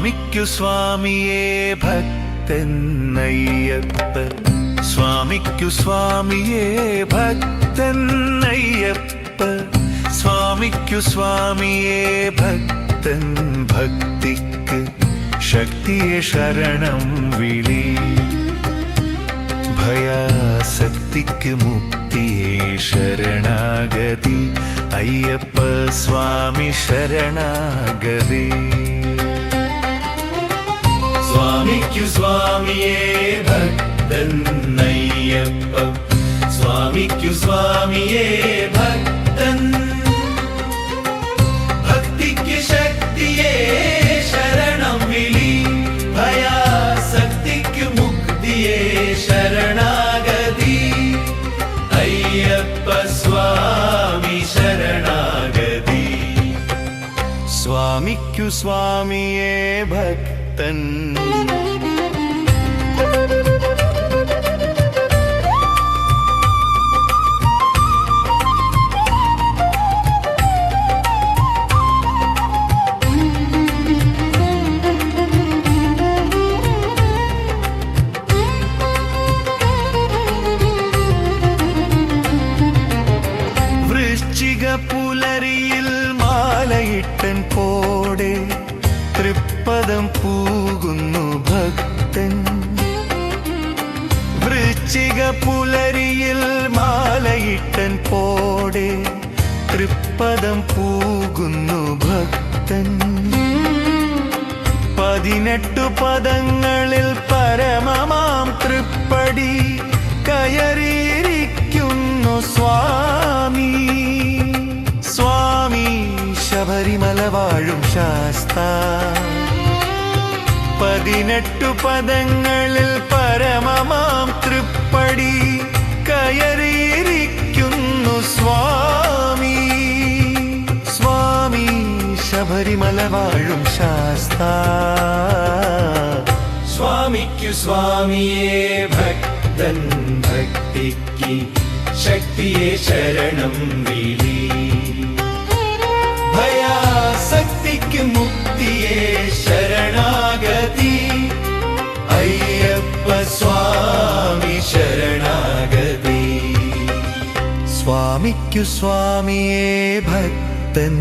സ്വാമിക്കു സ്വാമിയേ ഭക്തനയ്യപ്പ, സ്വാമിക്കു സ്വാമിയേ ഭക്തനയ്യപ്പ, സ്വാമിക്കു സ്വാമിയേ ഭക്തൻ ഭക്തിക്ക് ശക്തിയെ ശരണം വിളി, ഭയാസക്തിക്ക് മുക്തിയെ ശരണാഗതി, അയ്യപ്പ സ്വാമി ശരണാഗതി. സ്വാമിക്കു സ്വാമിയേ ഭക്തൻ അയ്യപ്പ, സ്വാമിക്കു സ്വാമിയേ ഭക്തൻ ഭക്തിക്ക് ശക്തിയെ ശരണം വിളി, ഭയാസക്തിക്ക് മുക്തിയെ ശരണാഗതി, അയ്യപ്പ സ്വാമി ശരണാഗതി. സ്വാമിക്കു സ്വാമിയേ ഭക്തൻ. പുലരിയിൽ മാലയിട്ടൻ പോടെ തൃപ്പദം പൂകുന്നു ഭക്തൻ, വൃശ്ചിക പുലരിയിൽ മാലയിട്ടൻ പോടെ തൃപ്പദം പൂകുന്നു ഭക്തൻ, 18 പദങ്ങളിൽ പരമമാം തൃപ്പടി കയറിയിരിക്കുന്നു സ്വാമി, സ്വാമി ശബരിമല വാഴും ശാസ്താ. 18 പദങ്ങളിൽ പരമമാം തൃപ്പടി കയറിയിരിക്കുന്നു സ്വാമി, സ്വാമി ശബരിമല വാഴും ശാസ്താ. സ്വാമിക്കു സ്വാമിയേ ഭക്തൻ ഭക്തിക്ക് ശക്തിയെ ശരണം വിളി, ഭയാസക്തിക്ക് മുക്തിയെ ശരണാഗതി, അയ്യപ്പ സ്വാമി ശരണാഗതി. സ്വാമിക്കു സ്വാമിയേ ഭക്തൻ.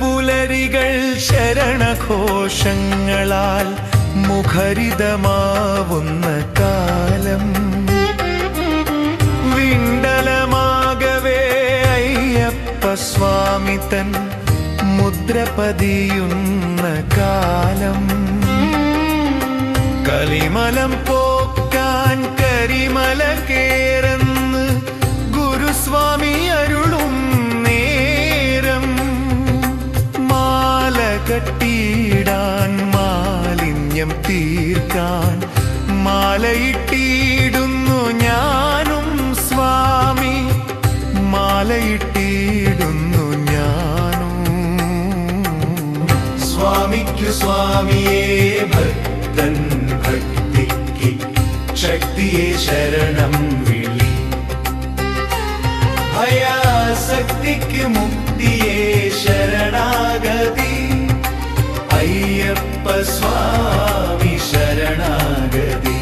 പുലരികൾ ശരണഘോഷങ്ങളാൽ മുഖരിതമാവുന്ന കാലം, വിണ്ടലമാകവേ അയ്യപ്പ സ്വാമി തൻ മുദ്ര പതിയുന്ന കാലം, കലിമലം പോക്കാൻ കരിമല കേറന്ന് ഗുരുസ്വാമി അരുളും നേരം, കെട്ടിയിടാൻ മാലിന്യം തീർക്കാൻ മാലയിട്ടിടുന്നു ഞാനും സ്വാമി, മാലയിട്ടിടുന്നു ഞാനും. സ്വാമിക്കു സ്വാമിയേ ഭക്തൻ ഭക്തിക്ക് ശക്തിയെ ശരണം വിളി, ഭയാസക്തിക്ക് മുക്തിയെ ശരണാഗതി, അയ്യപ്പ സ്വാമി ശരണാഗതി.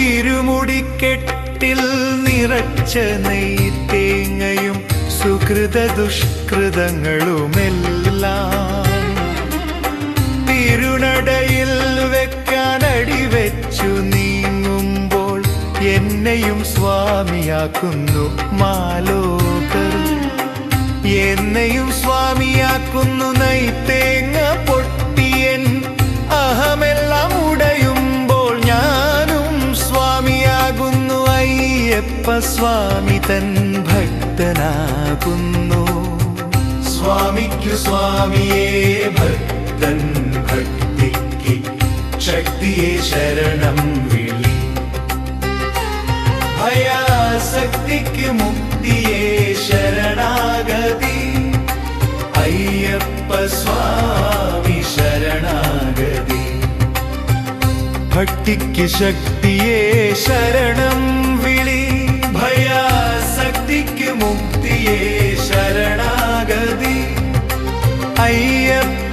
ഇരുമുടിക്കെട്ടിൽ നിറച്ച നെയ്ത്തേങ്ങയും സുകൃത ദുഷ്കൃതങ്ങളുമെല്ലാം തിരുനടയിൽ വെക്കാനടി വെച്ചു നീങ്ങുമ്പോൾ എന്നെയും സ്വാമിയാക്കുന്നു മാലോകർ, എന്നെയും സ്വാമിയാക്കുന്നു നെയ്ത്തേങ്ങ പൊട്ടിയൻ സ്വാമി തൻ ഭക്തനാകുന്നു. സ്വാമിക്കു സ്വാമിയേ ഭക്തൻ ഭക്തിക്ക് ശക്തിയെ ശരണം വിളി. ഭയാസക്തിക്ക് മുക്തിയെ ശരണാഗതി. അയ്യപ്പ സ്വാമി ശരണാഗതി. ഭക്തിക്ക് ശക്തിയെ ശരണം വിളി. ഭയാസക്തിക്ക് മുക്തിയെ ശരണാഗതി. അയ്യപ്പ